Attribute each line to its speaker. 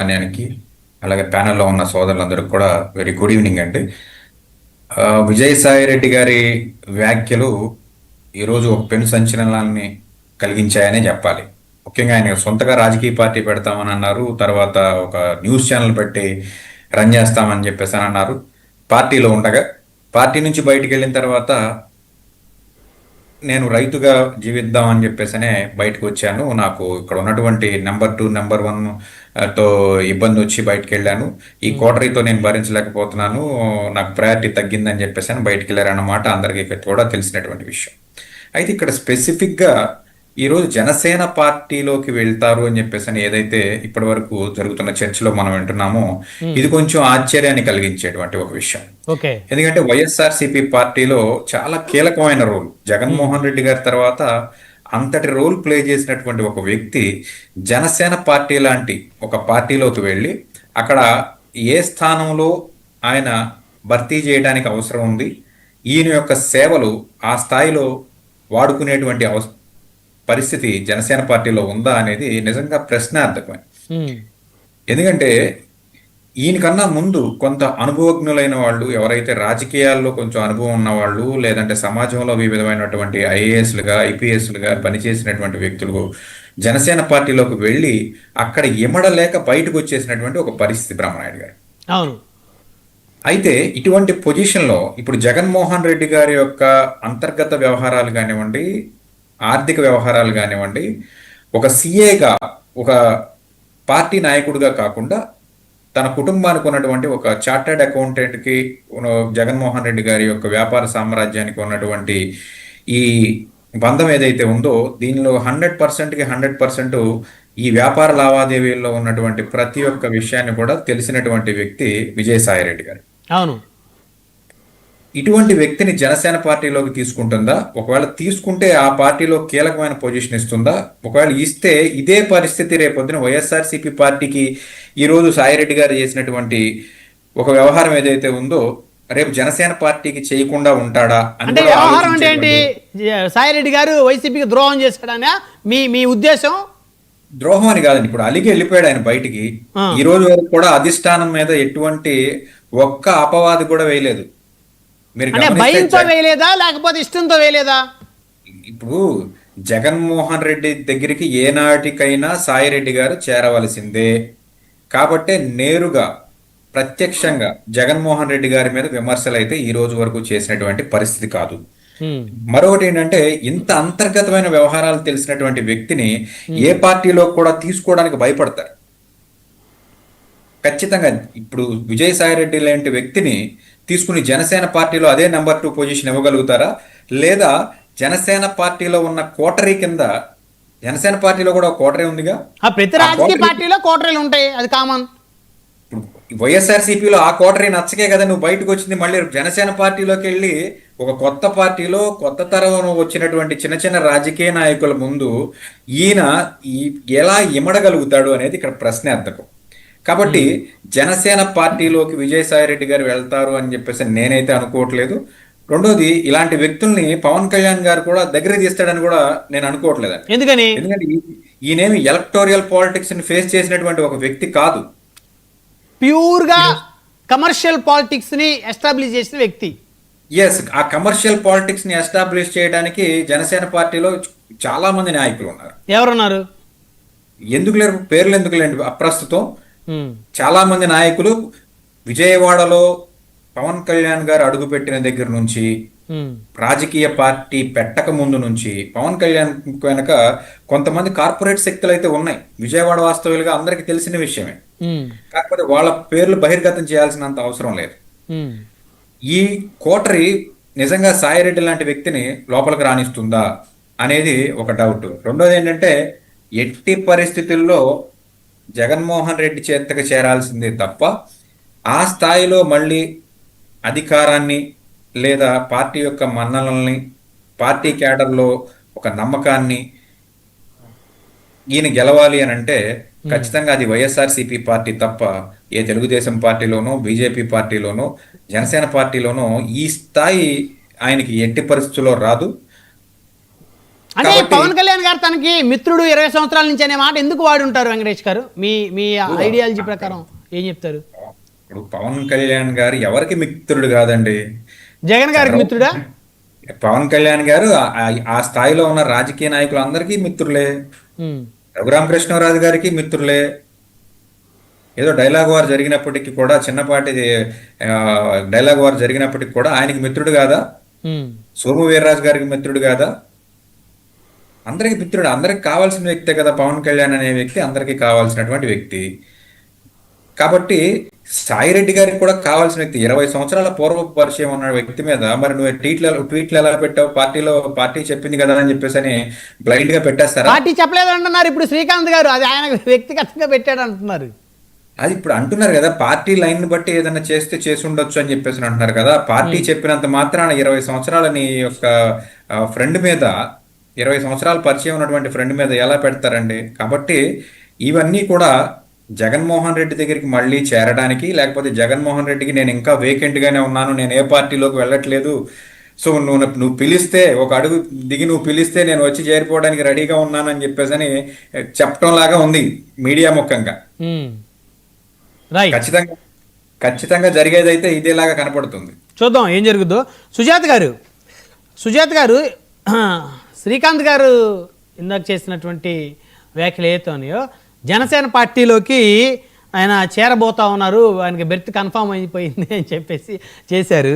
Speaker 1: యానికి అలాగే ప్యానెల్లో ఉన్న సోదరులందరికీ కూడా వెరీ గుడ్ ఈవినింగ్ అండి. విజయసాయి రెడ్డి గారి వ్యాఖ్యలు ఈరోజు ఒక పెను సంచలనాన్ని కలిగించాయనే చెప్పాలి. ముఖ్యంగా ఆయన సొంతగా రాజకీయ పార్టీ పెడతామని అన్నారు. తర్వాత ఒక న్యూస్ ఛానల్ పెట్టి రన్ చేస్తామని చెప్పేసి అని అన్నారు. పార్టీలో ఉండగా పార్టీ నుంచి బయటికి వెళ్ళిన తర్వాత నేను రైతుగా జీవిద్దాం అని చెప్పేసనే బయటకు వచ్చాను. నాకు ఇక్కడ ఉన్నటువంటి నెంబర్ 2, నెంబర్ 1 తో ఇబ్బంది వచ్చి బయటకు వెళ్ళాను. ఈ
Speaker 2: ఉమ్,
Speaker 1: కోటరీతో నేను భరించలేకపోతున్నాను. నాకు ప్రయారిటీ తగ్గిందని చెప్పేసి అని బయటకు వెళ్ళారన్నమాట. అందరికీ కూడా తెలిసినటువంటి విషయం. అయితే ఇక్కడ స్పెసిఫిక్గా ఈరోజు జనసేన పార్టీలోకి వెళ్తారు అని చెప్పేసి అని ఏదైతే ఇప్పటి వరకు జరుగుతున్న చర్చలో మనం వింటున్నామో
Speaker 2: ఉమ్,
Speaker 1: ఇది కొంచెం ఆశ్చర్యాన్ని కలిగించేటువంటి ఒక విషయం.
Speaker 2: ఓకే.
Speaker 1: ఎందుకంటే వైఎస్ఆర్సీపీ పార్టీలో చాలా కీలకమైన రోల్,
Speaker 2: ఉమ్,
Speaker 1: జగన్మోహన్ రెడ్డి గారి తర్వాత అంతటి రోల్ ప్లే చేసినటువంటి ఒక వ్యక్తి జనసేన పార్టీ లాంటి ఒక పార్టీలోకి వెళ్ళి అక్కడ ఏ స్థానంలో ఆయన భర్తీ చేయడానికి అవసరం ఉంది, ఈయన యొక్క సేవలు ఆ స్థాయిలో వాడుకునేటువంటి పరిస్థితి జనసేన పార్టీలో ఉందా అనేది నిజంగా ప్రశ్నార్థకమే.
Speaker 2: ఉమ్,
Speaker 1: ఎందుకంటే ఈయనకన్నా ముందు కొంత అనుభవజ్ఞులైన వాళ్ళు, ఎవరైతే రాజకీయాల్లో కొంచెం అనుభవం ఉన్నవాళ్ళు, లేదంటే సమాజంలో వివిధమైనటువంటి ఐఏఎస్లుగా ఐపీఎస్లుగా పనిచేసినటువంటి వ్యక్తులు జనసేన పార్టీలోకి వెళ్ళి అక్కడ ఇమడలేక బయటకు వచ్చేసినటువంటి ఒక పరిస్థితి బ్రహ్మనాయుడు గారు.
Speaker 2: అవును.
Speaker 1: అయితే ఇటువంటి పొజిషన్లో ఇప్పుడు జగన్మోహన్ రెడ్డి గారి యొక్క అంతర్గత వ్యవహారాలు కానివ్వండి, ఆర్థిక వ్యవహారాలు కానివ్వండి, ఒక సీఏగా, ఒక పార్టీ నాయకుడిగా కాకుండా తన కుటుంబానికి ఉన్నటువంటి ఒక చార్టర్డ్ అకౌంటెంట్కి జగన్మోహన్ రెడ్డి గారి యొక్క వ్యాపార సామ్రాజ్యానికి ఉన్నటువంటి ఈ బంధం ఏదైతే ఉందో దీనిలో 100%కి 100% ఈ వ్యాపార లావాదేవీల్లో ఉన్నటువంటి ప్రతి ఒక్క విషయాన్ని కూడా తెలిసినటువంటి వ్యక్తి విజయసాయి రెడ్డి గారు.
Speaker 2: అవును.
Speaker 1: ఇటువంటి వ్యక్తిని జనసేన పార్టీలోకి తీసుకుంటుందా? ఒకవేళ తీసుకుంటే ఆ పార్టీలో కీలకమైన పొజిషన్ ఇస్తుందా? ఒకవేళ ఇస్తే ఇదే పరిస్థితి రేపొద్దున వైఎస్ఆర్సీపీ పార్టీకి ఈరోజు సాయిరెడ్డి గారు చేసినటువంటి ఒక వ్యవహారం ఏదైతే ఉందో రేపు జనసేన పార్టీకి చేయకుండా ఉంటాడా అని
Speaker 2: అంటే
Speaker 1: కూడా
Speaker 2: వ్యవహారం అంటే ఏంటి?
Speaker 1: ఆలోచించేటువంటి
Speaker 2: సాయిరెడ్డి గారు వైసీపీకి ద్రోహం చేశాడనా మీ మీ ఉద్దేశం?
Speaker 1: ద్రోహం అని కాదండి. ఇప్పుడు అలిగి వెళ్ళిపోయాడు ఆయన బయటికి.
Speaker 2: ఆ,
Speaker 1: ఈ రోజు వరకు కూడా అధిష్టానం మీద ఎటువంటి ఒక్క అపవాది కూడా వేయలేదు. మీరు
Speaker 2: అంటే
Speaker 1: గమనిస్తే
Speaker 2: భయంతో వేయలేదా లేకపోతే ఇష్టంతో వేయలేదా?
Speaker 1: ఇప్పుడు జగన్మోహన్ రెడ్డి దగ్గరికి ఏనాటికైనా సాయిరెడ్డి గారు చేరవలసిందే. కాబట్టే నేరుగా ప్రత్యక్షంగా జగన్మోహన్ రెడ్డి గారి మీద విమర్శలు అయితే ఈ రోజు వరకు చేసినటువంటి పరిస్థితి కాదు.
Speaker 2: ఉమ్,
Speaker 1: మరొకటి ఏంటంటే ఇంత అంతర్గతమైన వ్యవహారాలు తెలిసినటువంటి వ్యక్తిని
Speaker 2: ఉమ్,
Speaker 1: ఏ పార్టీలో కూడా తీసుకోవడానికి భయపడతారు. ఖచ్చితంగా ఇప్పుడు విజయసాయి రెడ్డి లాంటి వ్యక్తిని తీసుకుని జనసేన పార్టీలో అదే నెంబర్ 2 పొజిషన్ ఇవ్వగలుగుతారా? లేదా జనసేన పార్టీలో ఉన్న కోటరీ కింద, జనసేన పార్టీలో కూడా ఒక కోటరీ ఉందిగా,
Speaker 2: ప్రతి
Speaker 1: ఆ
Speaker 2: రాజకీయ
Speaker 1: కోటరీ
Speaker 2: పార్టీలో కోటరీలు ఉంటాయి, అది కామన్.
Speaker 1: వైఎస్ఆర్సీపీలో ఆ కోటరీ నచ్చకే కదా నువ్వు బయటకు వచ్చింది. మళ్ళీ జనసేన పార్టీలోకి వెళ్ళి ఒక కొత్త పార్టీలో కొత్త తరం వచ్చినటువంటి చిన్న చిన్న రాజకీయ నాయకుల ముందు ఈయన ఎలా ఇమడగలుగుతాడు అనేది ఇక్కడ ప్రశ్నార్థకం. కాబట్టి జనసేన పార్టీలోకి విజయసాయి రెడ్డి గారు వెళ్తారు అని చెప్పేసి నేనైతే అనుకోవట్లేదు. రెండోది, ఇలాంటి వ్యక్తుల్ని పవన్ కళ్యాణ్ గారు కూడా దగ్గర తీస్తాడని కూడా నేను అనుకోవట్లేదండి.
Speaker 2: ఎందుకని?
Speaker 1: ఎందుకంటే ఈయనేమి ఎలక్టోరియల్ పాలిటిక్స్ ని ఫేస్ చేసినటువంటి ఒక వ్యక్తి కాదు.
Speaker 2: ప్యూర్గా కమర్షియల్ పాలిటిక్స్ ని ఎస్టాబ్లిష్ చేసిన వ్యక్తి.
Speaker 1: ఎస్, ఆ కమర్షియల్ పాలిటిక్స్ ని ఎస్టాబ్లిష్ చేయడానికి జనసేన పార్టీలో చాలా మంది నాయకులు ఉన్నారు.
Speaker 2: ఎవరున్నారు?
Speaker 1: ఎందుకు లేరు, పేర్లు ఎందుకు లేండి అప్రస్తుతం.
Speaker 2: ఉమ్,
Speaker 1: చాలా మంది నాయకులు విజయవాడలో పవన్ కళ్యాణ్ గారు అడుగుపెట్టిన దగ్గర నుంచి,
Speaker 2: ఉమ్,
Speaker 1: రాజకీయ పార్టీ పెట్టక ముందు నుంచి పవన్ కళ్యాణ్ వెనక కొంతమంది కార్పొరేట్ శక్తులు అయితే ఉన్నాయి. విజయవాడ వాస్తవులుగా అందరికీ తెలిసిన విషయమే.
Speaker 2: ఉమ్,
Speaker 1: కాకపోతే వాళ్ళ పేర్లు బహిర్గతం చేయాల్సినంత అవసరం లేదు.
Speaker 2: ఉమ్,
Speaker 1: ఈ కోటరీ నిజంగా సాయిరెడ్డి లాంటి వ్యక్తిని లోపలికి రాణిస్తుందా అనేది ఒక డౌట్. రెండోది ఏంటంటే ఎట్టి పరిస్థితుల్లో జగన్మోహన్ రెడ్డి చేతకు చేరాల్సిందే తప్ప ఆ స్థాయిలో మళ్ళీ అధికారాన్ని లేదా పార్టీ యొక్క మన్ననల్ని, పార్టీ క్యాడర్లో ఒక నమ్మకాన్ని ఈయన గెలవాలి అని అంటే ఖచ్చితంగా అది వైఎస్ఆర్సీపీ పార్టీ తప్ప ఏ తెలుగుదేశం పార్టీలోనో, బీజేపీ పార్టీలోనో, జనసేన పార్టీలోనో ఈ స్థాయి ఆయనకి ఎట్టి పరిస్థితుల్లో రాదు.
Speaker 2: అంటే
Speaker 1: కాబట్టి
Speaker 2: పవన్ కళ్యాణ్ గారు తనకి మిత్రుడు 20 సంవత్సరాల నుంచి అనే మాట ఎందుకు వాడి ఉంటారు వెంకటేష్ గారు? మీ మీ ఐడియాలజీ ప్రకారం ఏం చెప్తారు?
Speaker 1: ఇప్పుడు పవన్ కళ్యాణ్ గారు ఎవరికి మిత్రుడు కాదండి.
Speaker 2: జగన్ గారికి మిత్రుడా?
Speaker 1: పవన్ కళ్యాణ్ గారు ఆ స్థాయిలో ఉన్న రాజకీయ నాయకులు అందరికీ మిత్రులే.
Speaker 2: ఉమ్,
Speaker 1: రఘురామకృష్ణరాజు గారికి మిత్రులే. ఏదో డైలాగ్ వార్ జరిగినప్పటికీ కూడా, చిన్నపాటి డైలాగ్ వార్ జరిగినప్పటికీ కూడా ఆయనకి మిత్రుడు కాదా?
Speaker 2: ఉమ్.
Speaker 1: సోము వీర్రాజు గారికి మిత్రుడు కాదా? అందరికి మిత్రుడు, అందరికి కావాల్సిన వ్యక్తే కదా పవన్ కళ్యాణ్ అనే వ్యక్తి, అందరికీ కావాల్సినటువంటి వ్యక్తి. కాబట్టి సాయిరెడ్డి గారికి కూడా కావాల్సిన వ్యక్తి, 20 సంవత్సరాల పూర్వ పరిచయం ఉన్న వ్యక్తి మీద మరి నువ్వు ట్వీట్లు ఎలా పెట్టావు? పార్టీ చెప్పింది కదా అని చెప్పేసి అని బ్లైండ్ గా పెట్టేస్తారా?
Speaker 2: పార్టీ చెప్పలేదు అంటున్నారు ఇప్పుడు శ్రీకాంత్ గారు, అది ఆయన వ్యక్తిగతంగా పెట్టాడు అంటున్నారు.
Speaker 1: అది ఇప్పుడు అంటున్నారు కదా, పార్టీ లైన్ బట్టి ఏదైనా చేస్తే చేసి ఉండొచ్చు అని చెప్పేసి అంటున్నారు కదా. పార్టీ చెప్పినంత మాత్రాన 20 సంవత్సరాల నీ యొక్క ఫ్రెండ్ మీద, 20 సంవత్సరాల పరిచయం ఉన్నటువంటి ఫ్రెండ్ మీద ఎలా పెడతారండి? కాబట్టి ఇవన్నీ కూడా జగన్మోహన్ రెడ్డి దగ్గరికి మళ్ళీ చేరడానికి, లేకపోతే జగన్మోహన్ రెడ్డికి నేను ఇంకా వేకెంట్ గానే ఉన్నాను, నేను ఏ పార్టీలోకి వెళ్ళట్లేదు, సో నువ్వు పిలిస్తే ఒక అడుగు దిగి నువ్వు పిలిస్తే నేను వచ్చి చేరిపోవడానికి రెడీగా ఉన్నాను అని చెప్పేసి అని చెప్పడం లాగా ఉంది మీడియా ముఖంగా.
Speaker 2: రైట్,
Speaker 1: ఖచ్చితంగా జరిగేదైతే ఇదేలాగా కనపడుతుంది.
Speaker 2: చూద్దాం ఏం జరుగుద్దో. సుజాత్ గారు శ్రీకాంత్ గారు ఇందాక చేసినటువంటి వ్యాఖ్యలు ఏవైతే ఉన్నాయో, జనసేన పార్టీలోకి ఆయన చేరబోతా ఉన్నారు, ఆయనకి బెర్త్ కన్ఫామ్ అయిపోయింది అని చెప్పేసి చేశారు.